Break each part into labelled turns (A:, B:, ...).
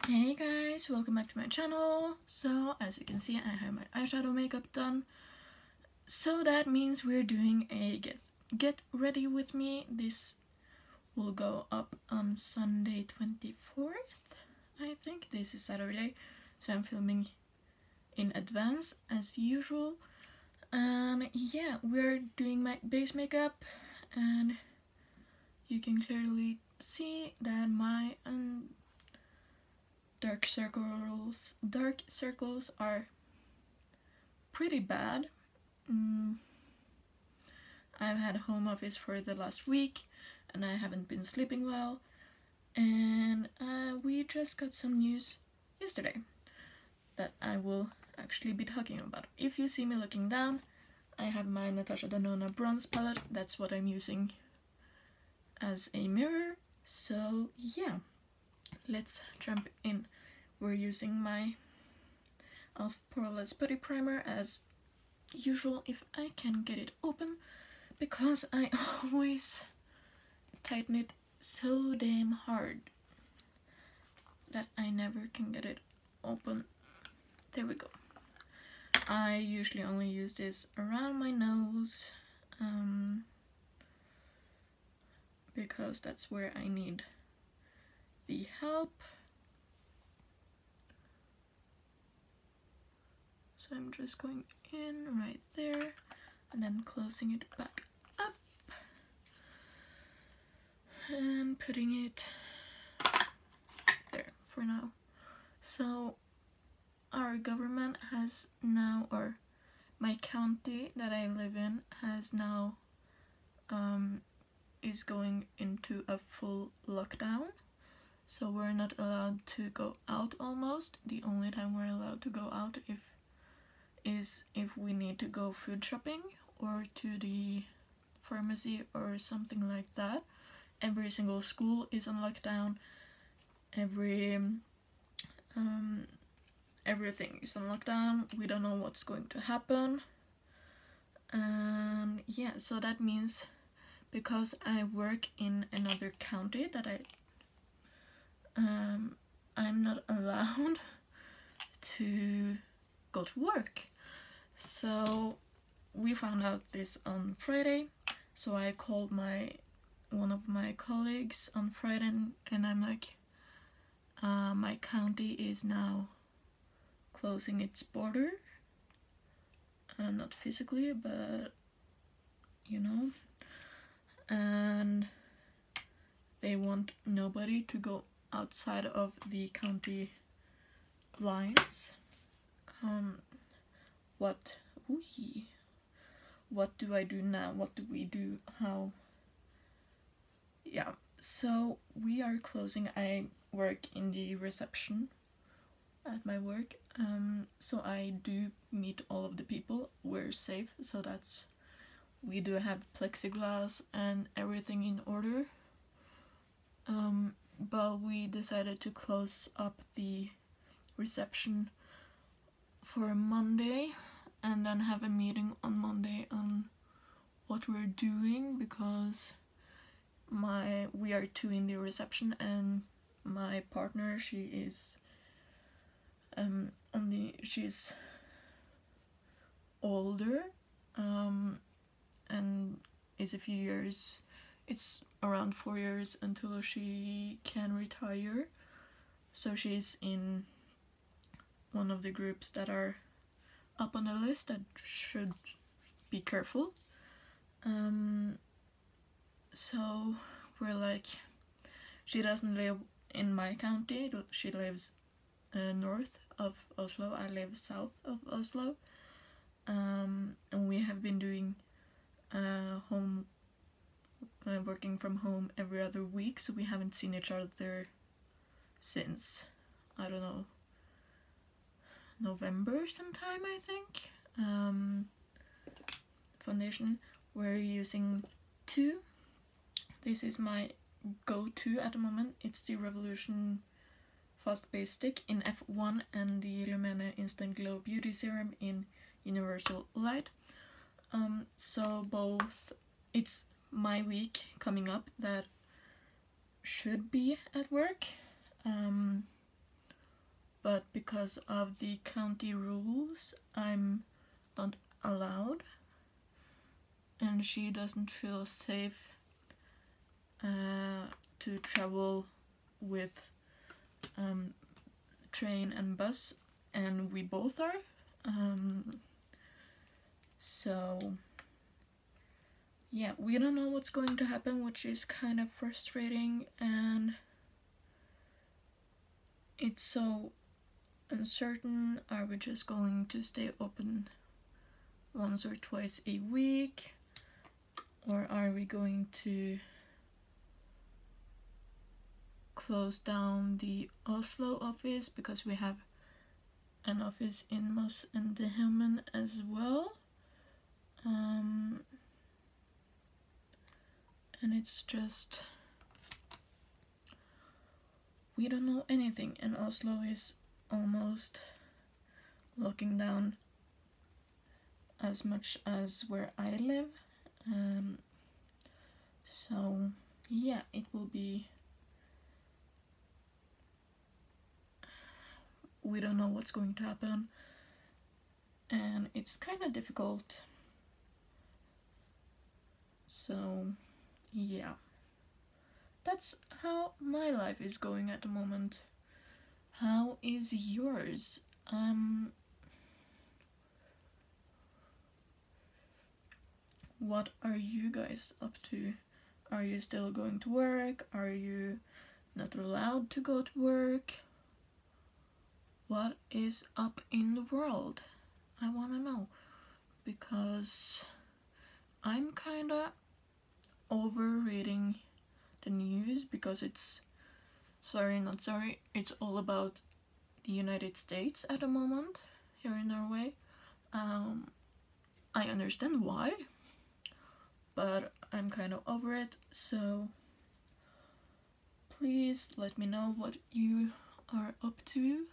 A: Hey guys, welcome back to my channel. So as you can see, I have my eyeshadow makeup done. So that means we're doing a get ready with me. This will go up on Sunday 24th. I think this is Saturday, so I'm filming in advance as usual. And yeah, we're doing my base makeup, and you can clearly see that my dark circles are pretty bad. I've had home office for the last week and I haven't been sleeping well, and we just got some news yesterday that I will actually be talking about. If you see me looking down, I have my Natasha Denona bronze palette. That's what I'm using as a mirror. So yeah, let's jump in. We're using my e.l.f. Poreless Putty Primer as usual, if I can get it open, because I always tighten it so damn hard that I never can get it open. There we go. I usually only use this around my nose, because that's where I need the help. So I'm just going in right there and then closing it back up and putting it there for now. So our government has now, or my county that I live in has now is going into a full lockdown. So we're not allowed to go out almost. The only time we're allowed to go out is if we need to go food shopping or to the pharmacy or something like that. Every single school is on lockdown. Everything is on lockdown. We don't know what's going to happen. And yeah, so that means because I work in another county that I'm not allowed to go to work. So we found out this on Friday, so I called one of my colleagues on Friday and I'm like, my county is now closing its border, not physically, but you know, and they want nobody to go outside of the county lines. What do I do now? What do we do? How? Yeah, so we are closing. I work in the reception at my work, so I do meet all of the people. We're safe, so we do have plexiglass and everything in order, but we decided to close up the reception for Monday and then have a meeting on Monday on what we're doing, because we are two in the reception and my partner, she's older, and is a few years, it's around 4 years until she can retire, so she's in one of the groups that are up on the list that should be careful. So we're like, she doesn't live in my county, she lives north of Oslo, I live south of Oslo, and we have been doing working from home every other week, so we haven't seen each other since, I don't know, November sometime, I think. Foundation, we're using two. This is my go-to at the moment. It's the Revolution Fast Base Stick in F1 and the Lumene Instant Glow Beauty Serum in Universal Light. So both, it's my week coming up that should be at work. but because of the county rules, I'm not allowed, and she doesn't feel safe to travel with train and bus, and we both are. So yeah, we don't know what's going to happen, which is kind of frustrating, and it's so uncertain. Are we just going to stay open once or twice a week, or are we going to close down the Oslo office, because we have an office in Moss and Drammen as well, and it's just, we don't know anything, and Oslo is almost locking down as much as where I live, so yeah, it will be, we don't know what's going to happen, and it's kind of difficult. So yeah, that's how my life is going at the moment. How is yours? What are you guys up to? Are you still going to work? Are you not allowed to go to work? What is up in the world? I want to know, because I'm kinda over reading the news, because it's, sorry not sorry, it's all about the United States at the moment here in Norway. I understand why, but I'm kind of over it, so please let me know what you are up to,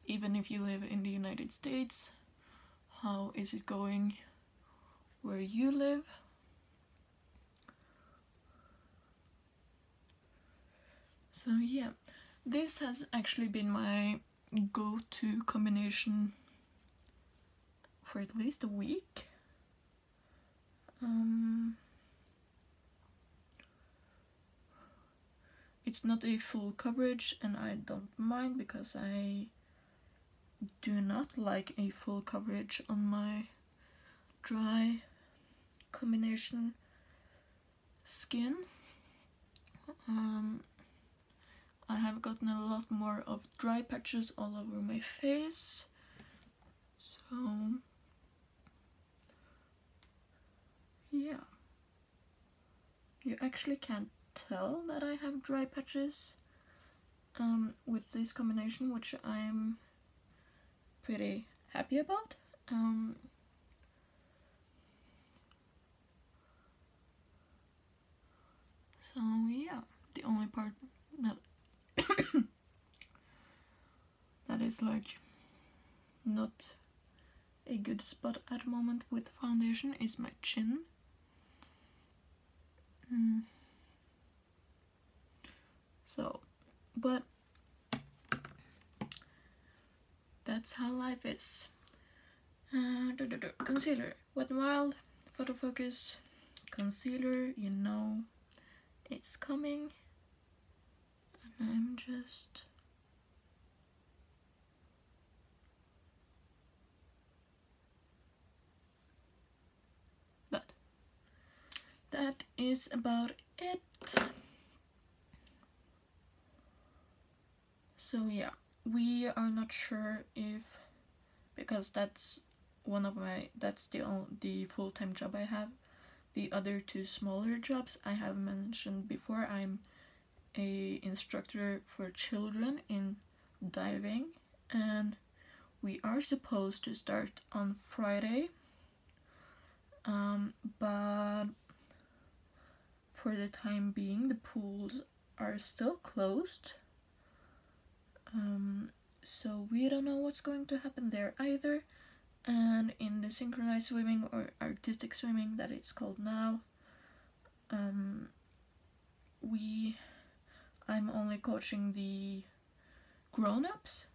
A: even if you live in the United States. How is it going where you live? So yeah, this has actually been my go-to combination for at least a week. It's not a full coverage, and I don't mind, because I do not like a full coverage on my dry combination skin. I have gotten a lot more of dry patches all over my face, so yeah, you actually can't tell that I have dry patches with this combination, which I'm pretty happy about. So yeah, the only part that that is like not a good spot at the moment with foundation is my chin. So, but that's how life is. Concealer, Wet n Wild, Photo Focus, concealer, you know it's coming, and I'm just that is about it. So yeah, we are not sure if, because that's one of my, that's the full-time job I have. The other two smaller jobs I have mentioned before, I'm a instructor for children in diving, and we are supposed to start on Friday, but for the time being the pools are still closed, so we don't know what's going to happen there either. And in the synchronized swimming, or artistic swimming that it's called now, I'm only coaching the grown-ups,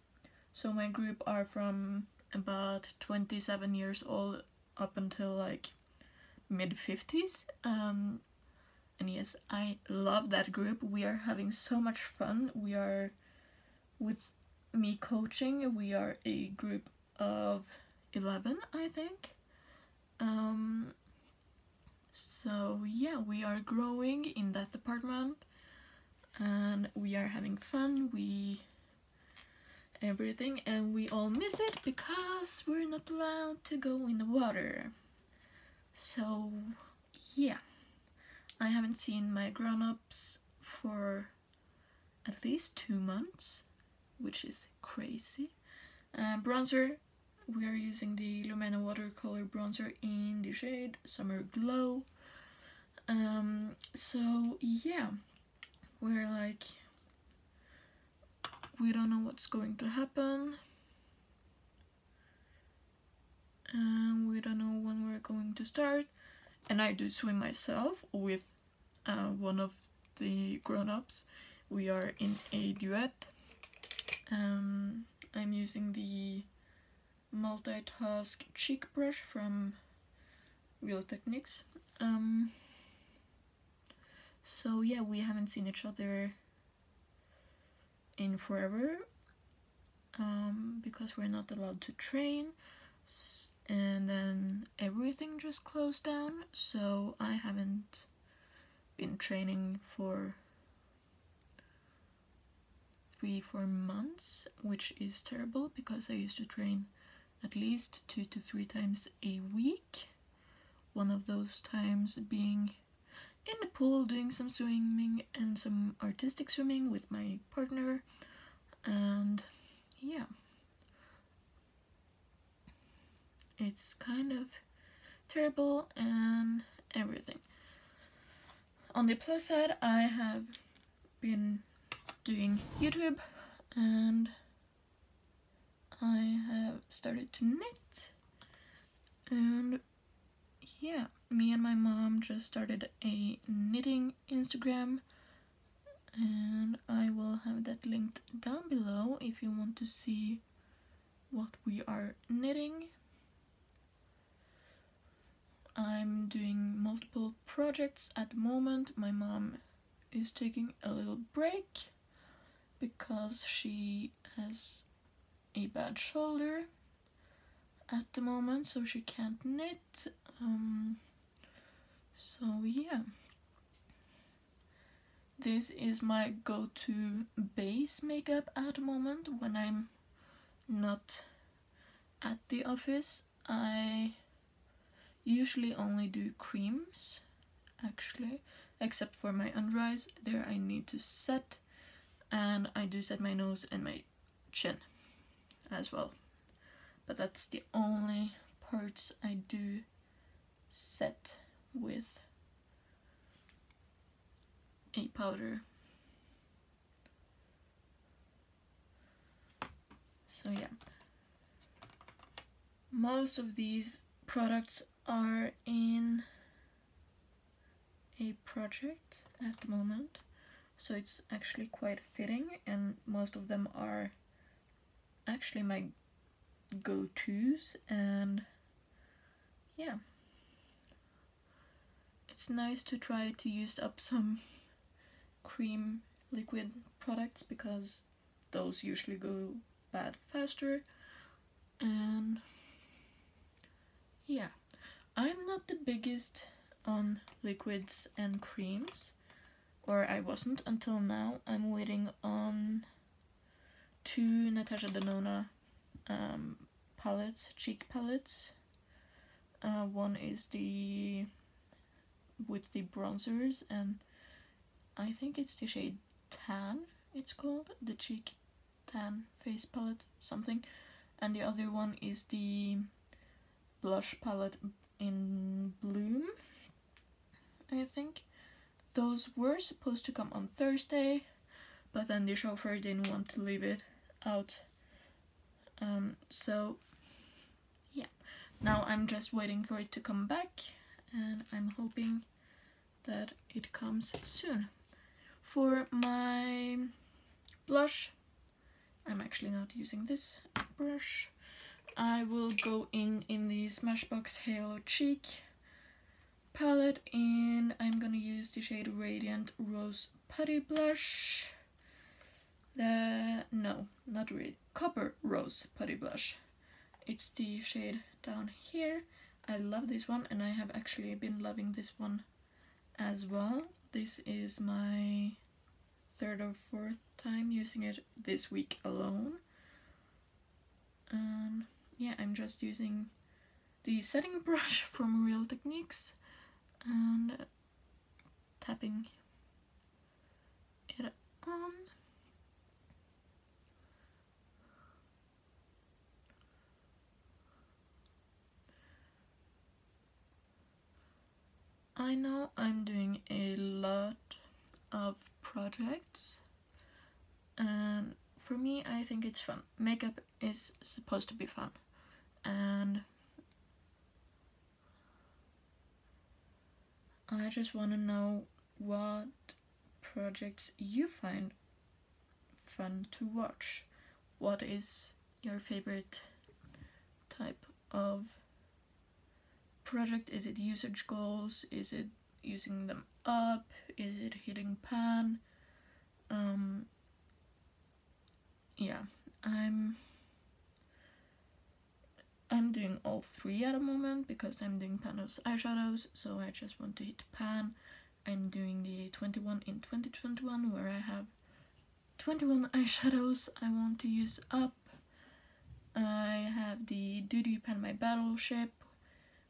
A: So my group are from about 27 years old up until like mid-50s. And yes, I love that group. We are having so much fun. We are, with me coaching, we are a group of 11, I think. So yeah, we are growing in that department and we are having fun. Everything, and we all miss it because we're not allowed to go in the water. So yeah, I haven't seen my grown-ups for at least 2 months, which is crazy. Bronzer, we are using the Lumena watercolor bronzer in the shade Summer Glow. So yeah, we're like, we don't know what's going to happen, and we don't know when we're going to start. And I do swim myself with one of the grown-ups. We are in a duet. I'm using the multitask cheek brush from Real Techniques. So yeah, we haven't seen each other in forever because we're not allowed to train, and then everything just closed down, so I haven't been training for 3-4 months, which is terrible because I used to train at least 2 to 3 times a week. One of those times being in the pool doing some swimming and some artistic swimming with my partner, and yeah, it's kind of terrible and everything. On the plus side, I have been doing YouTube and I have started to knit, and yeah, me and my mom just started a knitting Instagram, and I will have that linked down below if you want to see what we are knitting. I'm doing multiple projects at the moment. My mom is taking a little break because she has a bad shoulder at the moment, so she can't knit. So yeah, this is my go-to base makeup at the moment when I'm not at the office. I usually only do creams, actually, except for my under eyes. There I need to set, and I do set my nose and my chin as well, but that's the only parts I do set with a powder. So yeah, most of these products are in a project at the moment, so it's actually quite fitting, and most of them are actually my go-tos, and yeah, it's nice to try to use up some cream liquid products because those usually go bad faster. And yeah, I'm not the biggest on liquids and creams, or I wasn't until now. I'm waiting on 2 Natasha Denona palettes, cheek palettes. One is the with the bronzers, and I think it's the shade Tan, it's called, the cheek tan face palette something, and the other one is the blush palette in Bloom, I think. Those were supposed to come on Thursday, but then the chauffeur didn't want to leave it out, so yeah, now I'm just waiting for it to come back, and I'm hoping that it comes soon. For my blush, I'm actually not using this brush. I will go in the Smashbox Halo Cheek palette, and I'm gonna use the shade Radiant Rose Putty Blush. No, not Radiant, Copper Rose Putty Blush. It's the shade down here. I love this one, and I have actually been loving this one as well. This is my third or fourth time using it this week alone. Yeah, I'm just using the setting brush from Real Techniques and tapping it on. I know I'm doing a lot of projects, and for me, I think it's fun. Makeup is supposed to be fun, and I just want to know what projects you find fun to watch. What is your favorite type of project? Is it usage goals? Is it using them up? Is it hitting pan? Yeah, I'm doing all three at the moment because I'm doing panels eyeshadows, so I just want to hit pan. I'm doing the 21 in 2021 where I have 21 eyeshadows I want to use up. I have the Do You Pan My Battleship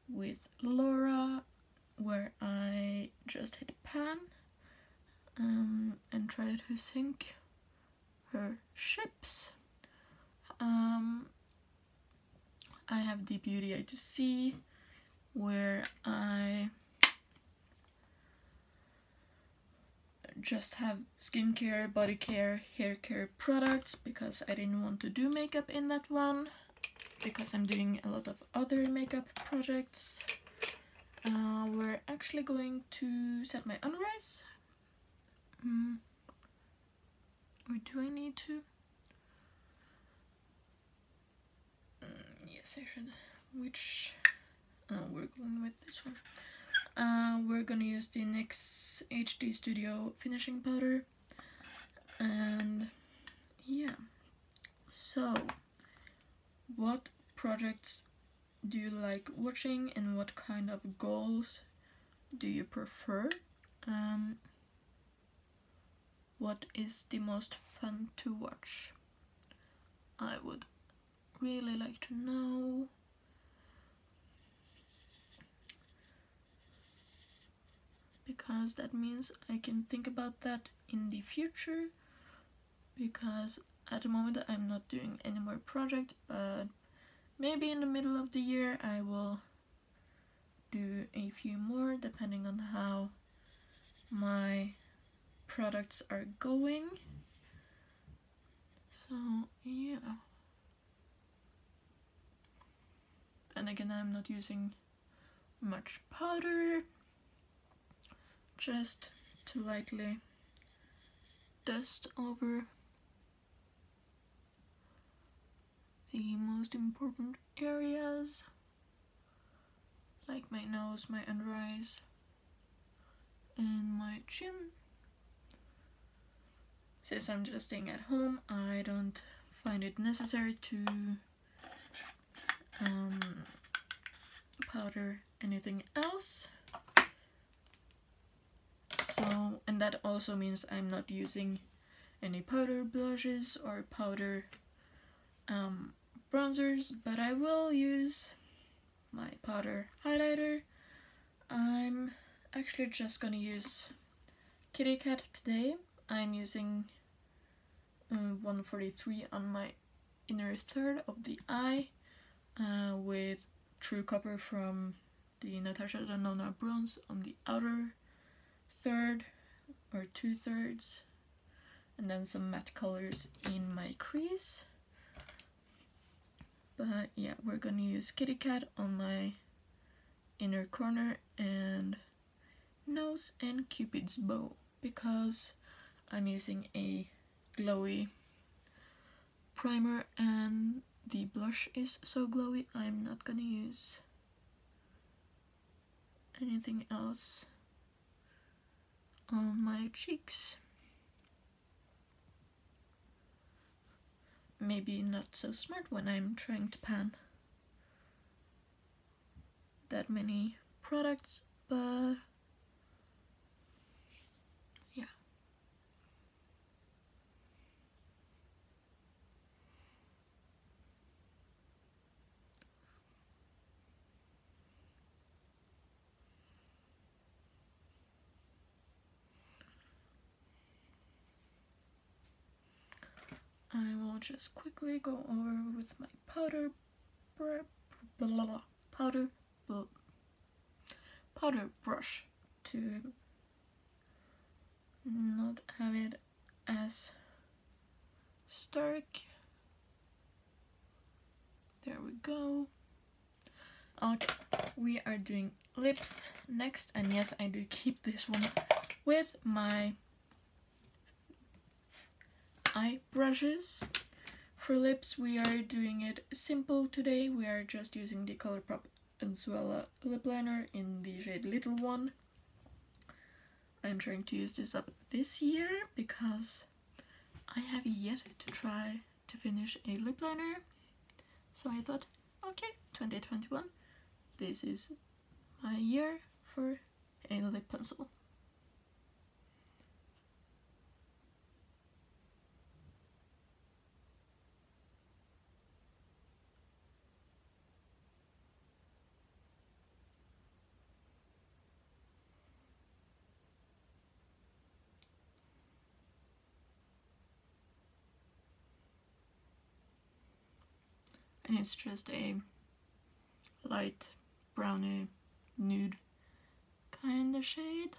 A: with Laura where I just hit pan and try to sync her ships. I have the Beauty A2C where I just have skincare, body care, hair care products because I didn't want to do makeup in that one because I'm doing a lot of other makeup projects. We're actually going to set my under eyes. Or do I need to? Yes, I should. Which? We're going with this one. We're gonna use the NYX HD Studio finishing powder. And yeah. So, what projects do you like watching and what kind of goals do you prefer? What is the most fun to watch? I would really like to know. Because that means I can think about that in the future, because at the moment I'm not doing any more projects, but maybe in the middle of the year I will do a few more depending on how my products are going. So yeah. And again, I'm not using much powder, just to lightly dust over the most important areas, like my nose, my under eyes, and my chin. Since I'm just staying at home, I don't find it necessary to powder anything else. So, and that also means I'm not using any powder blushes or powder bronzers, but I will use my powder highlighter. I'm actually just gonna use Kitty Cat today. I'm using 143 on my inner third of the eye with True Copper from the Natasha Denona bronze on the outer third or 2/3, and then some matte colors in my crease. But yeah, we're gonna use Kitty Cat on my inner corner and nose and Cupid's bow because I'm using a glowy primer and the blush is so glowy, I'm not gonna use anything else on my cheeks. Maybe not so smart when I'm trying to pan that many products, but yeah. I will just quickly go over with my powder brush to not have it as stark. There we go. Okay, we are doing lips next, and yes, I do keep this one with my eye brushes. For lips, we are doing it simple today. We are just using the Colourpop Anzuela lip liner in the shade Little One. I'm trying to use this up this year because I have yet to try to finish a lip liner. So I thought, okay, 2021, this is my year for a lip pencil. And it's just a light browny nude kind of shade,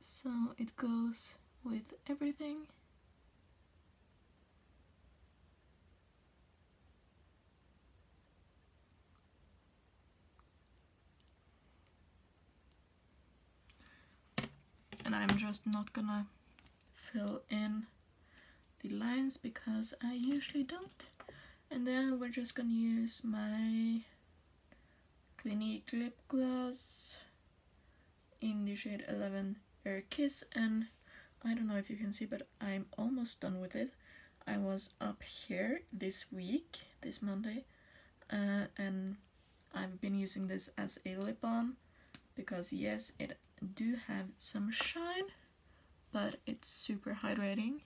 A: so it goes with everything. And I'm just not gonna fill in the lines because I usually don't. And then we're just gonna use my Clinique lip gloss in the shade 11 Air Kiss, and I don't know if you can see, but I'm almost done with it. I was up here this week, this Monday, and I've been using this as a lip balm because yes, it do have some shine, but it's super hydrating.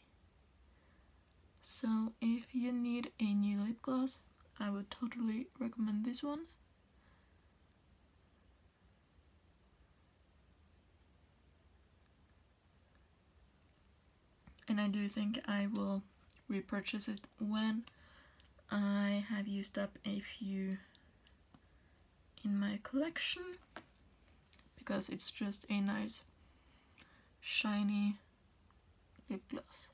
A: So if you need a new lip gloss, I would totally recommend this one. And I do think I will repurchase it when I have used up a few in my collection, because it's just a nice shiny lip gloss.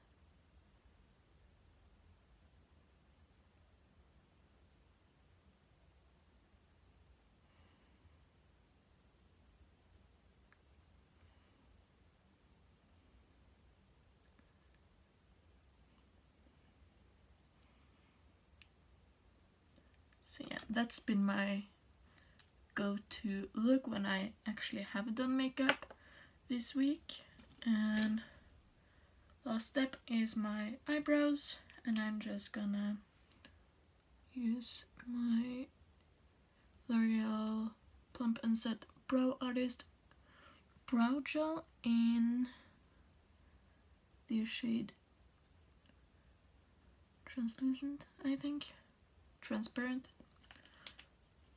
A: So yeah, that's been my go-to look when I actually have done makeup this week. And last step is my eyebrows, and I'm just gonna use my L'Oreal Plump and Set Brow Artist Brow Gel in the shade Translucent, I think. Transparent.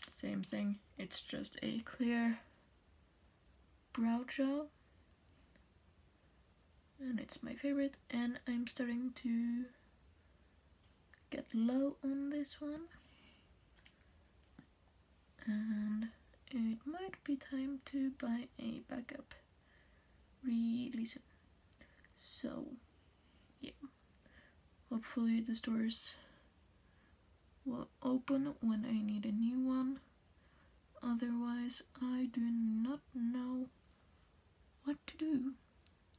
A: Same thing, it's just a clear brow gel, and it's my favorite, and I'm starting to get low on this one, and it might be time to buy a backup really soon. So yeah, hopefully the stores will open when I need a new one. Otherwise, I do not know what to do.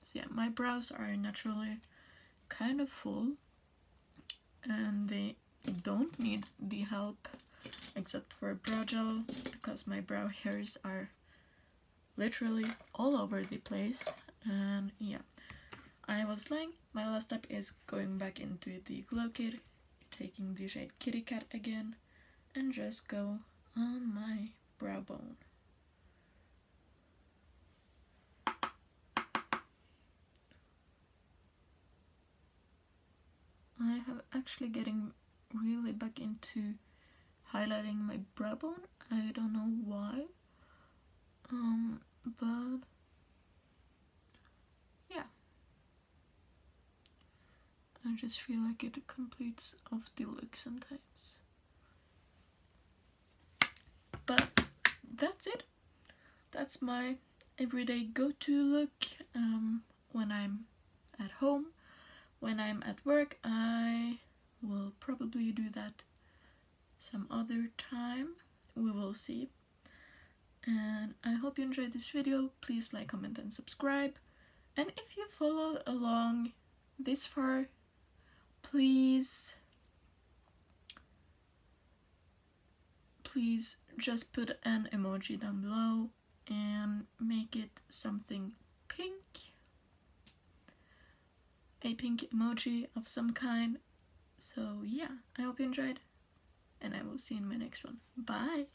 A: So yeah, my brows are naturally kind of full, and they don't need the help except for brow gel, because my brow hairs are literally all over the place. And yeah, I was lying. My last step is going back into the Glow Kit, taking the shade Kitty Cat again, and just go on my brow bone. I have actually getting really back into highlighting my brow bone. I don't know why, but yeah, I just feel like it completes off the look sometimes. But that's it. That's my everyday go-to look when I'm at home. When I'm at work, I will probably do that some other time. We will see. And I hope you enjoyed this video. Please like, comment, and subscribe. And if you followed along this far, please just put an emoji down below and make it something pink. A pink emoji of some kind. So yeah, I hope you enjoyed, and I will see you in my next one. Bye!